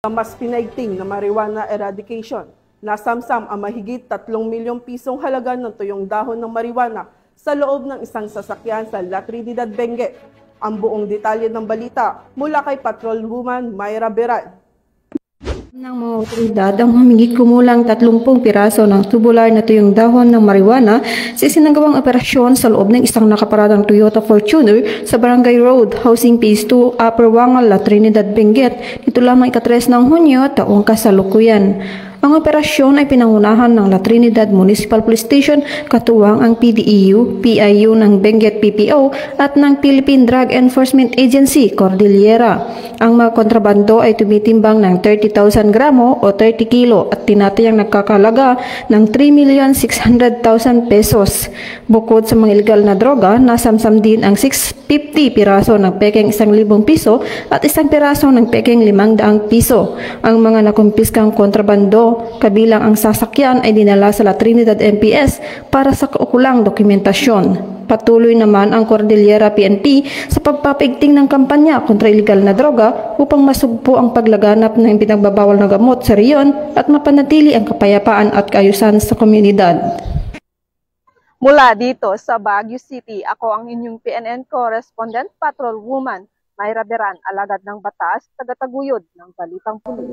Mas pinaigting na marijuana eradication. Nasamsam ang mahigit 3 milyong pisong halaga ng tuyong dahon ng marijuana sa loob ng isang sasakyan sa La Trinidad, Benguet. Ang buong detalye ng balita mula kay Patrolwoman Mayra Beran. Ng mga otoridad ang humigit kumulang 30 piraso ng tubular na tuyong dahon ng marijuana sa isinagawang operasyon sa loob ng isang nakaparadang Toyota Fortuner sa Barangay Road, Housing Phase 2, Upper Wangal, La Trinidad, Benguet. Ito lamang ika-3 ng Hunyo, taong kasalukuyan. Ang operasyon ay pinangunahan ng La Trinidad Municipal Police Station, katuwang ang PDEU, PIU ng Benguet PPO at ng Philippine Drug Enforcement Agency, Cordillera. Ang mga kontrabando ay tumitimbang ng 30,000 gramo o 30 kilo at tinatayang nagkakalaga ng 3,600,000 pesos. Bukod sa mga ilegal na droga, nasamsam din ang 650 piraso ng pekeng 1,000 piso at 1 piraso ng pekeng 500 piso. Ang mga nakumpiskang kontrabando kabilang ang sasakyan ay dinala sa La Trinidad MPS para sa kaukulang dokumentasyon. Patuloy naman ang Cordillera PNP sa pagpapaigting ng kampanya kontra ilegal na droga upang masugpo ang paglaganap ng pinagbabawal na gamot sa riyon at mapanatili ang kapayapaan at kaayusan sa komunidad. Mula dito sa Baguio City, ako ang inyong PNN correspondent, Patrolwoman Mayra Beran, alagad ng batas, tagataguyod ng Balitang Pulis.